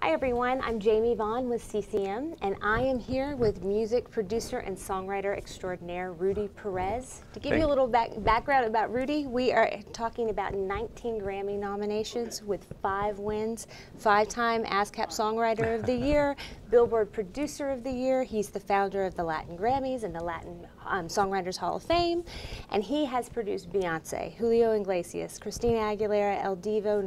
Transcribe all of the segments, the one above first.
Hi everyone, I'm Jamie Vaughn with CCM, and I am here with music producer and songwriter extraordinaire Rudy Perez. To give you a little background about Rudy, we are talking about 19 Grammy nominations with 5 wins, 5-time ASCAP Songwriter of the Year, Billboard Producer of the Year. He's the founder of the Latin Grammys and the Latin Songwriters Hall of Fame, and he has produced Beyonce, Julio Iglesias, Christina Aguilera, El Divo,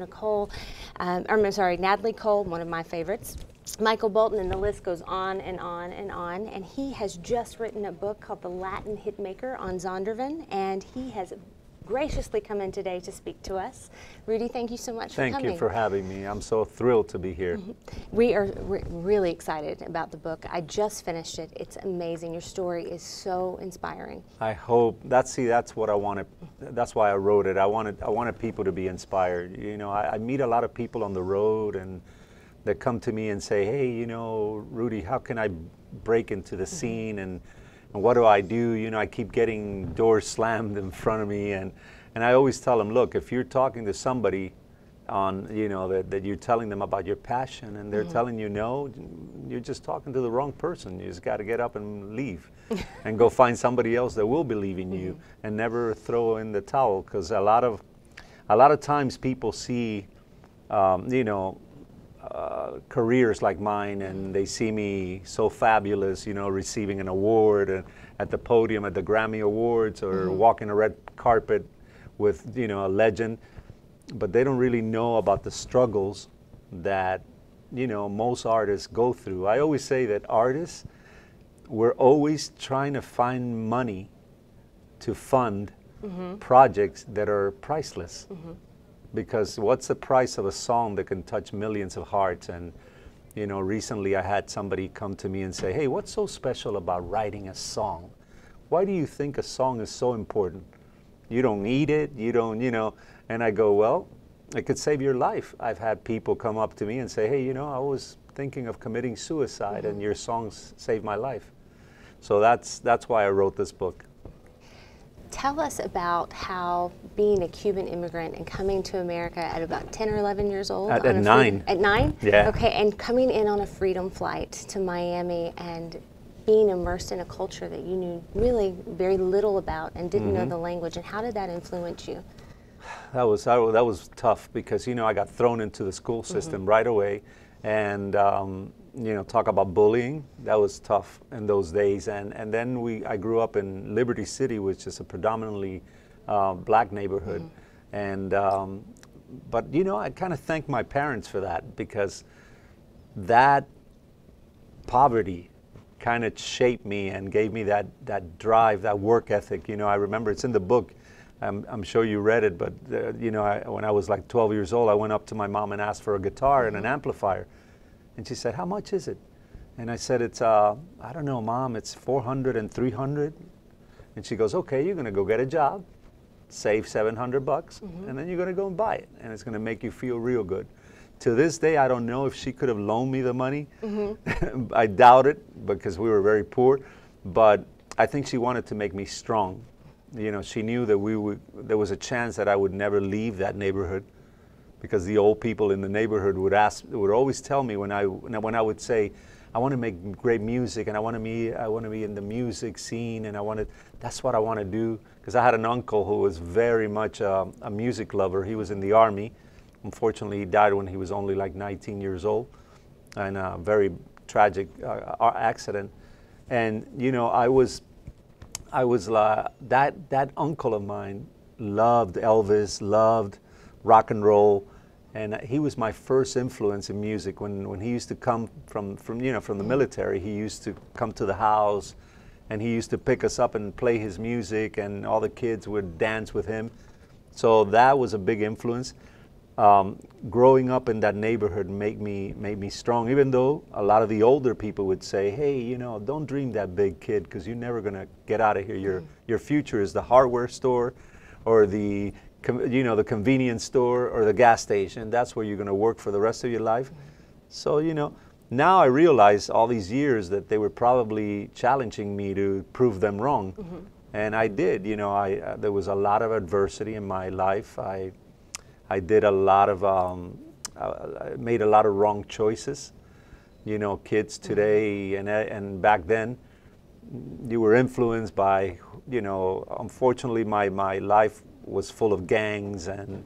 Natalie Cole, one of my favorites, Michael Bolton, and the list goes on and on and on. And he has just written a book called The Latin Hitmaker on Zondervan, and he has graciously come in today to speak to us. Rudy, thank you so much for coming. Thank you for having me. I'm so thrilled to be here. We're really excited about the book. I just finished it. It's amazing. Your story is so inspiring. I hope that's what I wanted. That's why I wrote it. I wanted people to be inspired. You know, I meet a lot of people on the road and that come to me and say, hey, you know, Rudy, how can I break into the scene and what do I do? You know, I keep getting doors slammed in front of me, and I always tell them, look, if you're talking to somebody on, you know, that you're telling them about your passion and they're telling you no, you're just talking to the wrong person. You just got to get up and leave and go find somebody else that will believe in you and never throw in the towel, because a lot of times people see, you know, careers like mine, and they see me so fabulous, you know, receiving an award at the podium at the Grammy Awards or walking a red carpet with, you know, a legend, but they don't really know about the struggles that, you know, most artists go through. I always say that artists, we're always trying to find money to fund projects that are priceless. Because what's the price of a song that can touch millions of hearts? And, you know, recently I had somebody come to me and say, hey, what's so special about writing a song? Why do you think a song is so important? You don't need it, you don't, you know. And I go, well, it could save your life. I've had people come up to me and say, hey, you know, I was thinking of committing suicide and your songs saved my life. So that's why I wrote this book. Tell us about how being a Cuban immigrant and coming to America at about 10 or 11 years old. At 9. At 9? Yeah. Okay, and coming in on a freedom flight to Miami and being immersed in a culture that you knew really very little about and didn't know the language, and how did that influence you? That was tough because, you know, I got thrown into the school system right away, and you know, talk about bullying. That was tough in those days. And then I grew up in Liberty City, which is a predominantly black neighborhood. And but, you know, I kind of thank my parents for that, because that poverty kind of shaped me and gave me that drive, that work ethic. You know, I remember, it's in the book. I'm sure you read it, but you know, when I was like 12 years old, I went up to my mom and asked for a guitar and an amplifier. And she said, how much is it? And I said, it's, I don't know, Mom, it's 400 and 300. And she goes, okay, you're gonna go get a job, save 700 bucks, and then you're gonna go and buy it. And it's gonna make you feel real good. To this day, I don't know if she could have loaned me the money. I doubt it, because we were very poor. But I think she wanted to make me strong. You know, she knew that there was a chance that I would never leave that neighborhood, because the old people in the neighborhood would always tell me when I would say, I want to make great music and I want to be in the music scene, and that's what I want to do. Because I had an uncle who was very much a music lover. He was in the Army. Unfortunately, he died when he was only like 19 years old, in a very tragic accident. And, you know, that uncle of mine loved Elvis, loved rock and roll, and he was my first influence in music. When he used to come from the military, he used to come to the house, and he used to pick us up and play his music, and all the kids would dance with him. So that was a big influence. Growing up in that neighborhood made me strong, even though a lot of the older people would say, hey, you know, don't dream that big, kid, because you're never gonna get out of here. Your future is the hardware store or the convenience store or the gas station. That's where you're going to work for the rest of your life. So, you know, now I realize all these years that they were probably challenging me to prove them wrong. And I did. You know, there was a lot of adversity in my life. I did a lot of I made a lot of wrong choices. You know, kids today and back then, you were influenced by, you know, unfortunately my life was full of gangs, and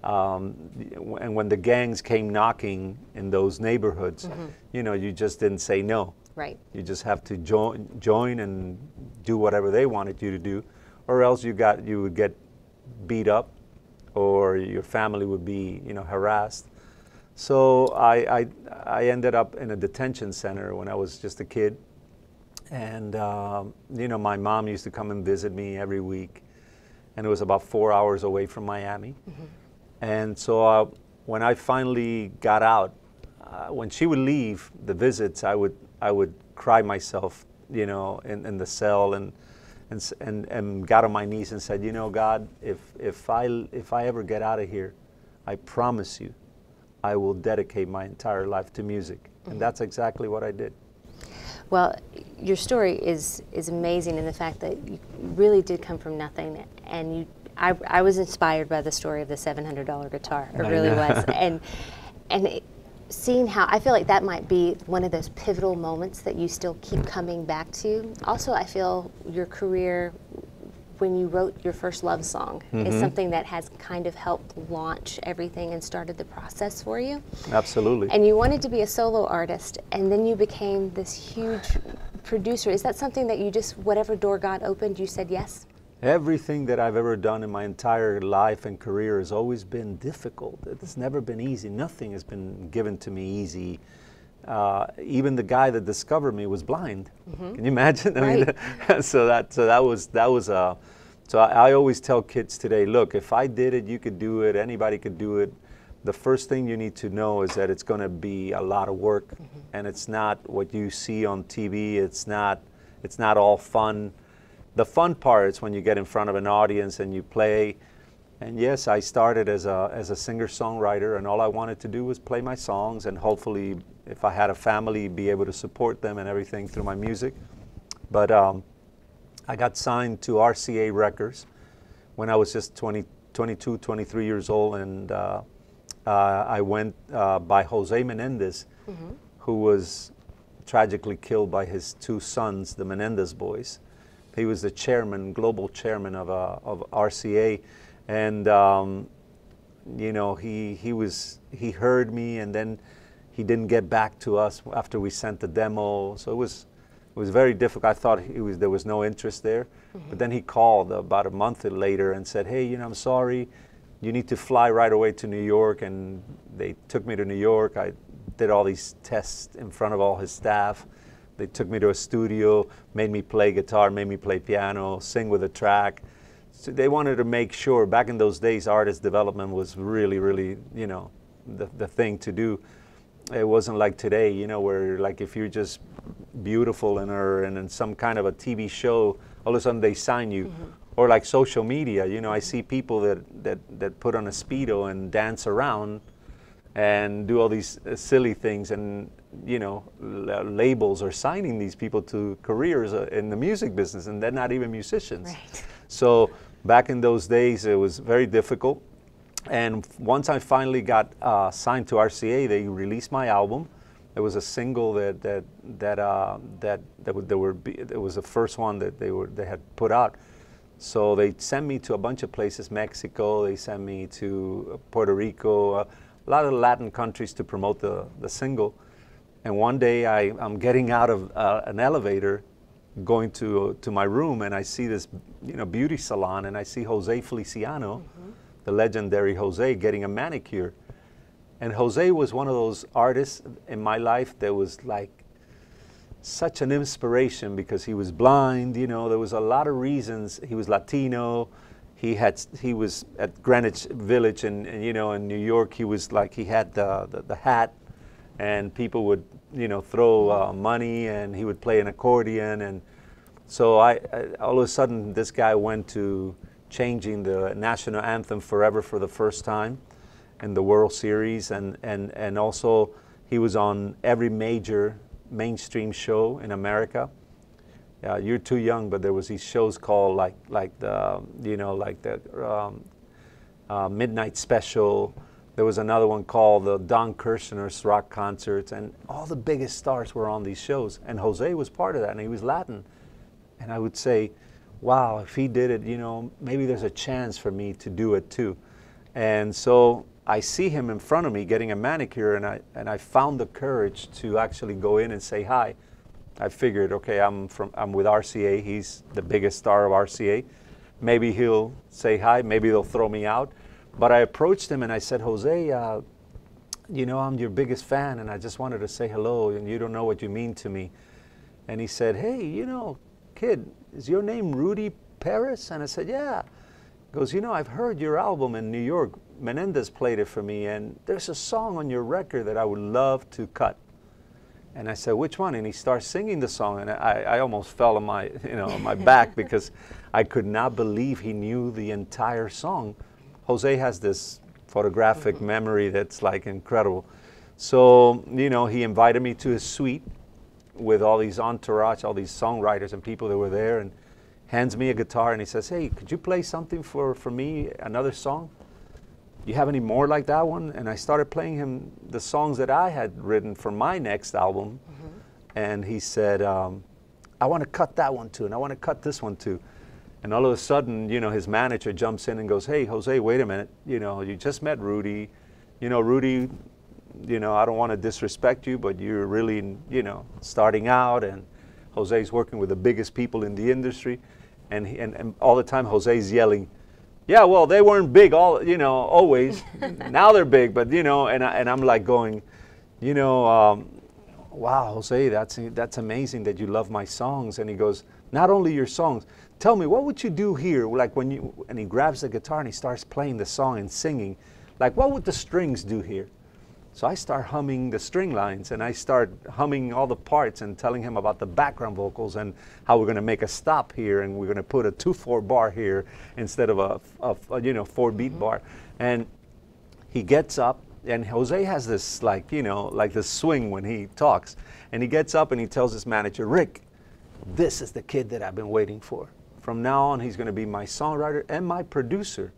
when the gangs came knocking in those neighborhoods, you know, you just didn't say no. Right. You just have to join and do whatever they wanted you to do, or else you would get beat up, or your family would be, you know, harassed. So I ended up in a detention center when I was just a kid, and you know, my mom used to come and visit me every week, and it was about 4 hours away from Miami. And so when I finally got out, when she would leave the visits, I would cry myself, you know, in the cell, and got on my knees and said, you know, God, if I ever get out of here, I promise you, I will dedicate my entire life to music. And that's exactly what I did. Well, your story is amazing in the fact that you really did come from nothing, and I was inspired by the story of the $700 guitar. It really was, and seeing how I feel like that might be one of those pivotal moments that you still keep coming back to. Also, I feel your career, when you wrote your first love song, is something that has kind of helped launch everything and started the process for you. Absolutely. And you wanted to be a solo artist, and then you became this huge producer. Is that something that you just, whatever door God opened, you said yes? Everything that I've ever done in my entire life and career has always been difficult. It's never been easy. Nothing has been given to me easy. Even the guy that discovered me was blind. Can you imagine? I mean, so I always tell kids today, look, if I did it, you could do it. Anybody could do it. The first thing you need to know is that it's going to be a lot of work, and it's not what you see on TV. It's not all fun. The fun part is when you get in front of an audience and you play. And yes, I started as a singer-songwriter, and all I wanted to do was play my songs, and hopefully, if I had a family, be able to support them and everything through my music. But I got signed to RCA Records when I was just 22, 23 years old, and I went by Jose Menendez, who was tragically killed by his two sons, the Menendez boys. He was the chairman, global chairman of RCA, and you know, he heard me, and then he didn't get back to us after we sent the demo. So it was very difficult. I thought there was no interest there, but then he called about a month later and said, "Hey, you know, I'm sorry. You need to fly right away to New York." And they took me to New York. I did all these tests in front of all his staff. They took me to a studio, made me play guitar, made me play piano, sing with a track. So they wanted to make sure. Back in those days, artist development was really, really, you know, the thing to do. It wasn't like today, you know, where like if you're just beautiful and in some kind of a TV show, all of a sudden they sign you. Or like social media, you know, I see people that put on a Speedo and dance around and do all these silly things, and you know, labels are signing these people to careers in the music business, and they're not even musicians. Right. So back in those days, it was very difficult. And once I finally got signed to RCA, they released my album. It was a single it was the first one that they had put out. So they sent me to a bunch of places, Mexico. They sent me to Puerto Rico. A lot of Latin countries to promote the single. And one day I'm getting out of an elevator going to my room, and I see this, you know, beauty salon, and I see Jose Feliciano, the legendary Jose, getting a manicure. And Jose was one of those artists in my life that was like such an inspiration, because he was blind, you know, there was a lot of reasons. He was Latino. He was at Greenwich Village, and you know, in New York, he was like, he had the hat, and people would, you know, throw money, and he would play an accordion. And so I all of a sudden, this guy went to changing the national anthem forever for the first time in the World Series, and also he was on every major mainstream show in America. You're too young, but there was these shows called like the, you know, like the Midnight Special, There was another one called the Don Kirshner's Rock Concerts, and all the biggest stars were on these shows. And Jose was part of that, and he was Latin. And I would say, wow, if he did it, you know, maybe there's a chance for me to do it too. And so I see him in front of me getting a manicure, and I found the courage to actually go in and say hi. I figured, okay, I'm with RCA. He's the biggest star of RCA. Maybe he'll say hi. Maybe they'll throw me out. But I approached him and I said, Jose, you know, I'm your biggest fan, and I just wanted to say hello, and you don't know what you mean to me. And he said, hey, you know, kid, is your name Rudy Perez? And I said, yeah. He goes, you know, I've heard your album in New York. Menendez played it for me, and there's a song on your record that I would love to cut. And I said, which one? And he starts singing the song, and I almost fell on my, you know, on my back because I could not believe he knew the entire song. Jose has this photographic memory that's like incredible. So, you know, he invited me to his suite with all these entourage, all these songwriters and people that were there, and hands me a guitar, and he says, hey, could you play something for me, another song? You have any more like that one? And I started playing him the songs that I had written for my next album. And he said, I want to cut that one too, and I want to cut this one too. And all of a sudden, you know, his manager jumps in and goes, hey, Jose, wait a minute. You know, you just met Rudy. You know, Rudy, you know, I don't want to disrespect you, but you're really, you know, starting out, and Jose's working with the biggest people in the industry. And all the time, Jose's yelling, yeah, well, they weren't big all, you know, always. Now they're big, but, you know, and I'm like going, you know, wow, Jose, that's amazing that you love my songs. And he goes, not only your songs, tell me, what would you do here? Like when you, and he grabs the guitar and he starts playing the song and singing. Like, what would the strings do here? So I start humming the string lines, and I start humming all the parts and telling him about the background vocals and how we're going to make a stop here, and we're going to put a 2/4 bar here instead of a you know, 4-beat bar. And he gets up, and Jose has this, like, you know, like this swing when he talks. And he gets up and he tells his manager, Rick, this is the kid that I've been waiting for. From now on, he's going to be my songwriter and my producer.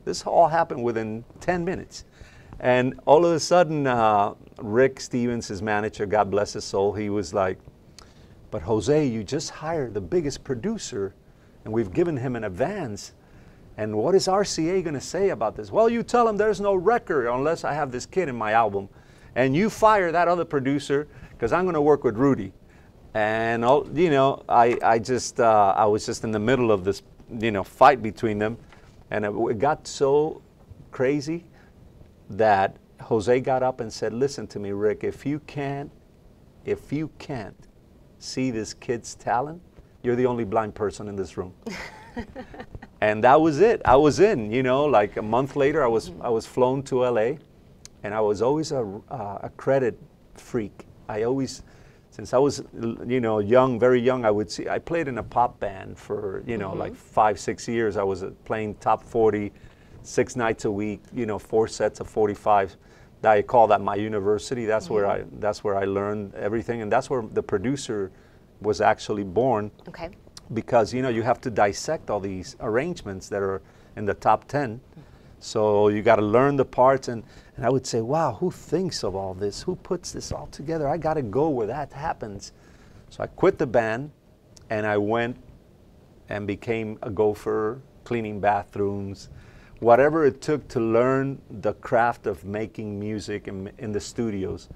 This all happened within 10 minutes. And all of a sudden, Rick Stevens, his manager, God bless his soul, he was like, but Jose, you just hired the biggest producer, and we've given him an advance. And what is RCA going to say about this? Well, you tell him there's no record unless I have this kid in my album. And you fire that other producer, because I'm going to work with Rudy. And, you know, I was just in the middle of this, you know, fight between them. And it got so crazy that Jose got up and said, listen to me, Rick, if you can't see this kid's talent, you're the only blind person in this room. And that was it. I was in, you know, like a month later, I was flown to LA, and I was always a credit freak. I always, since I was, you know, young, very young, I played in a pop band for, you know, like 5-6 years. I was playing top 40, 6 nights a week, you know, 4 sets of 45. I call that my university. That's where I learned everything, and that's where the producer was actually born. Okay. Because, you know, you have to dissect all these arrangements that are in the top 10. So you got to learn the parts, and I would say, wow, who thinks of all this? Who puts this all together? I got to go where that happens. So I quit the band, and I went and became a gopher, cleaning bathrooms, whatever it took to learn the craft of making music in the studios.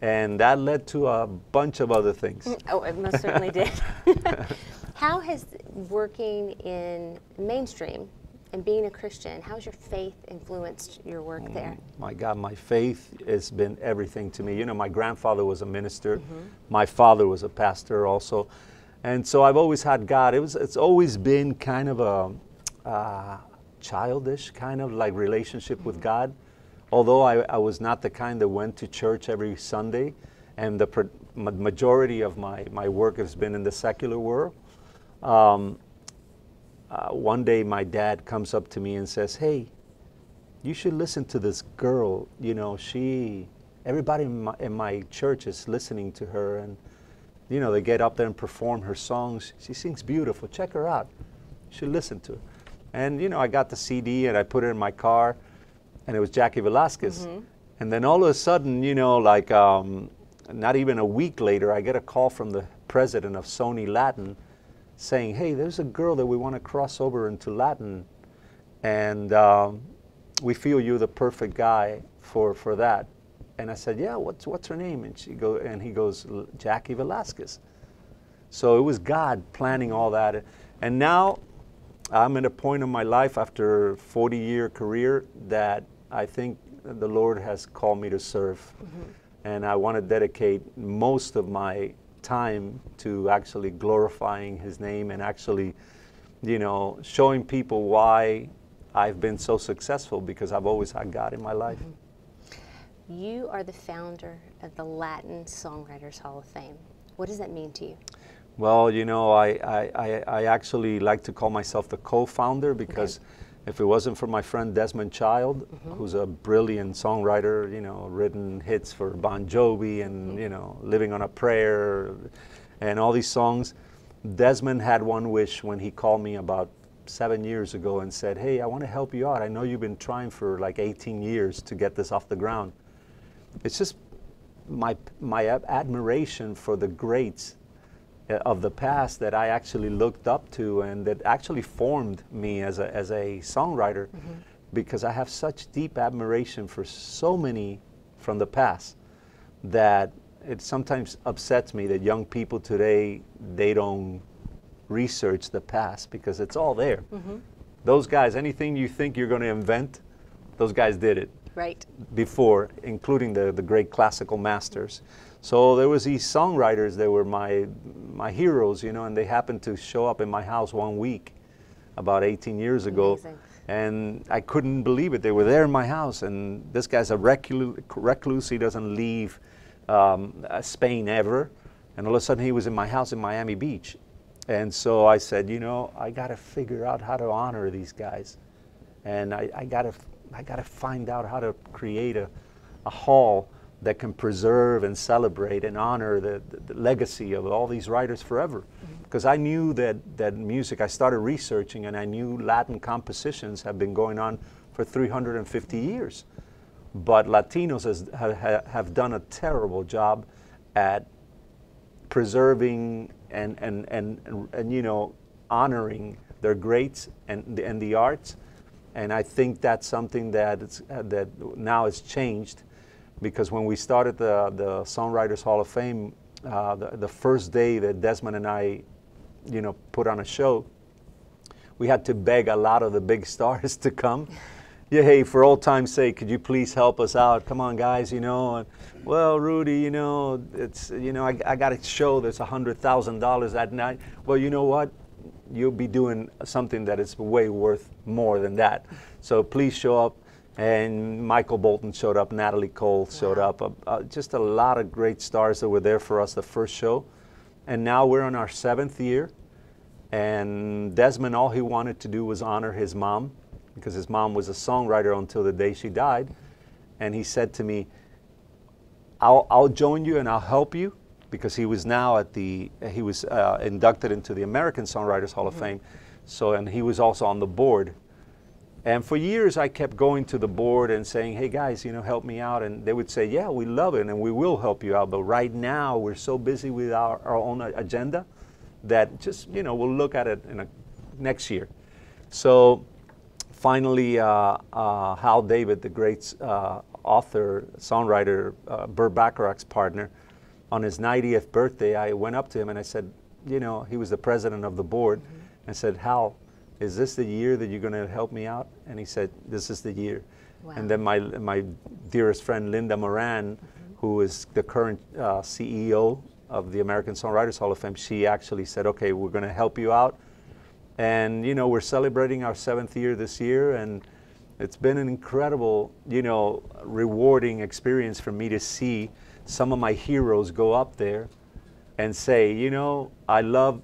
And that led to a bunch of other things. Oh, it most certainly did. How has working in mainstream and being a Christian, how has your faith influenced your work there? My God, my faith has been everything to me. You know, my grandfather was a minister. My father was a pastor also. And so I've always had God. It's always been kind of a childish kind of like relationship with God. Although I was not the kind that went to church every Sunday, and the majority of my work has been in the secular world. One day my dad comes up to me and says, hey, you should listen to this girl. You know, everybody in my church is listening to her, and, you know, they get up there and perform her songs. She sings beautiful. Check her out. You should listen to her. And, you know, I got the CD and I put it in my car. and it was Jackie Velasquez. And then all of a sudden, you know, like not even a week later, I get a call from the president of Sony Latin saying, hey, there's a girl that we want to cross over into Latin, and we feel you're the perfect guy for that. And I said, yeah, what's her name? And he goes, Jackie Velasquez. So it was God planning all that. And now I'm at a point in my life after a 40-year career that I think the Lord has called me to serve. And I want to dedicate most of my time to actually glorifying His name and actually, you know, showing people why I've been so successful, because I've always had God in my life. You are the founder of the Latin Songwriters Hall of Fame. What does that mean to you? Well, you know, I actually like to call myself the co-founder, because if it wasn't for my friend Desmond Child, who's a brilliant songwriter, you know, written hits for Bon Jovi and, you know, Living on a Prayer and all these songs, Desmond had one wish when he called me about 7 years ago and said, hey, I want to help you out. I know you've been trying for like 18 years to get this off the ground. It's just my admiration for the greats of the past that I actually looked up to, and that actually formed me as a songwriter, because I have such deep admiration for so many from the past that it sometimes upsets me that young people today, they don't research the past, because it's all there. Those guys, anything you think you're going to invent, those guys did it before, including the great classical masters. So there was these songwriters that were my heroes, you know, and they happened to show up in my house one week about 18 years ago. Amazing. And I couldn't believe it. They were there in my house, and this guy's a recluse. He doesn't leave Spain ever. And all of a sudden he was in my house in Miami Beach. And so I said, you know, I got to figure out how to honor these guys. And I got to find out how to create a hall that can preserve and celebrate and honor the legacy of all these writers forever. Because I knew that music, I started researching, and I knew Latin compositions have been going on for 350 years. But Latinos have done a terrible job at preserving and you know, honoring their greats and the arts. And I think that's something that now has changed. Because when we started the Songwriters Hall of Fame, the first day that Desmond and I, you know, put on a show, we had to beg a lot of the big stars to come. Yeah, hey, for old time's sake, could you please help us out? Come on, guys, you know. And, well, Rudy, you know, it's, you know, I got a show that's $100,000 that night. Well, you know what? You'll be doing something that is way worth more than that. So please show up. And Michael Bolton showed up, Natalie Cole showed up, just a lot of great stars that were there for us the first show. And now we're on our 7th year, and Desmond, all he wanted to do was honor his mom, because his mom was a songwriter until the day she died. And he said to me, I'll join you and I'll help you, because he was now he was inducted into the American Songwriters Hall of Fame. So, and he was also on the board. And for years, I kept going to the board and saying, hey, guys, you know, help me out. And they would say, yeah, we love it, and we will help you out. But right now, we're so busy with our own agenda that just, you know, we'll look at it next year. So finally, Hal David, the great author, songwriter, Burt Bacharach's partner, on his 90th birthday, I went up to him and I said, you know, he was the president of the board, and said, Hal, is this the year that you're going to help me out? And he said, this is the year. Wow. And then my dearest friend, Linda Moran, who is the current CEO of the American Songwriters Hall of Fame, she actually said, okay, we're going to help you out. And, you know, we're celebrating our 7th year this year, and it's been an incredible, you know, rewarding experience for me to see some of my heroes go up there and say, you know, I love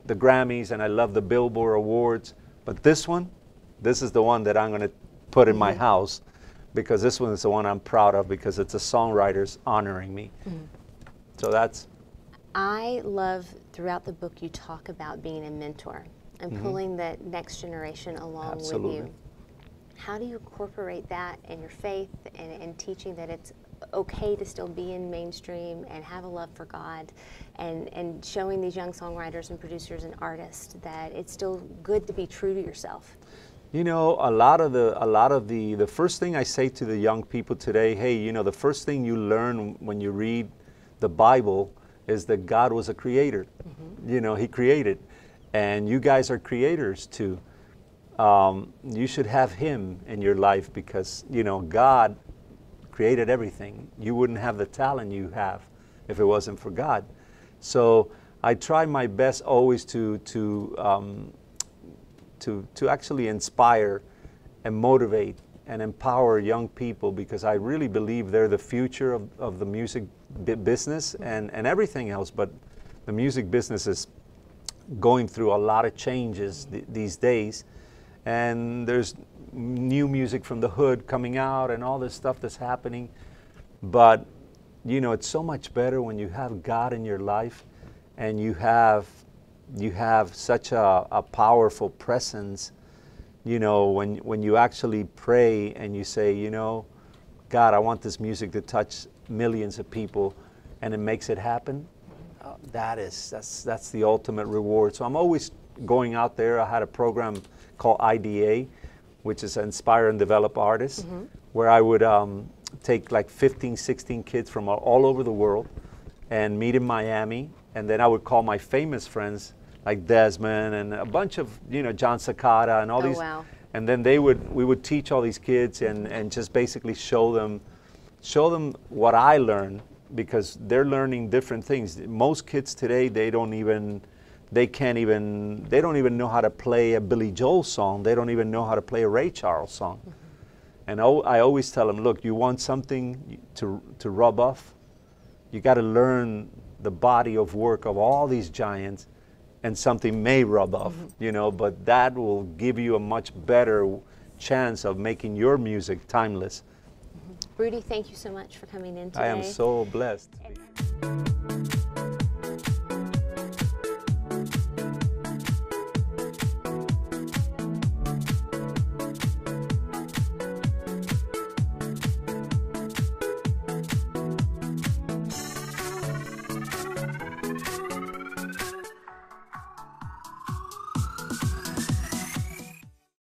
the Grammys and I love the Billboard Awards, but this is the one that I'm going to put in my house, because this one is the one I'm proud of, because it's the songwriters honoring me. So that's... I love, throughout the book, you talk about being a mentor and pulling the next generation along with you. How do you incorporate that in your faith and teaching that it's okay to still be in mainstream and have a love for God, and showing these young songwriters and producers and artists that it's still good to be true to yourself? You know, a lot of the first thing I say to the young people today, hey, you know, the first thing you learn when you read the Bible is that God was a creator. Mm-hmm. You know, He created, and you guys are creators too. You should have Him in your life because, you know, God created everything. You wouldn't have the talent you have if it wasn't for God. So I try my best always to actually inspire and motivate and empower young people, because I really believe they're the future of the music business and everything else. But the music business is going through a lot of changes these days, and there's new music from the hood coming out and all this stuff that's happening. But you know, it's so much better when you have God in your life and you have such a powerful presence. You know, when you actually pray and you say, you know, God, I want this music to touch millions of people, and it makes it happen. That's the ultimate reward. So I'm always going out there. I had a program called IDA, which is Inspire and Develop Artists, mm-hmm. where I would take like 15, 16 kids from all over the world and meet in Miami. And then I would call my famous friends like Desmond and a bunch of, you know, John Sakata and all these. Wow. And then we would teach all these kids and just basically show them what I learned, because they're learning different things. Most kids today, they don't even know how to play a Billy Joel song. They don't even know how to play a Ray Charles song. Mm-hmm. And I always tell them, look, you want something to rub off, you got to learn the body of work of all these giants, and something may rub off, mm-hmm. you know, but that will give you a much better chance of making your music timeless. Mm-hmm. Rudy, thank you so much for coming in today. I am so blessed.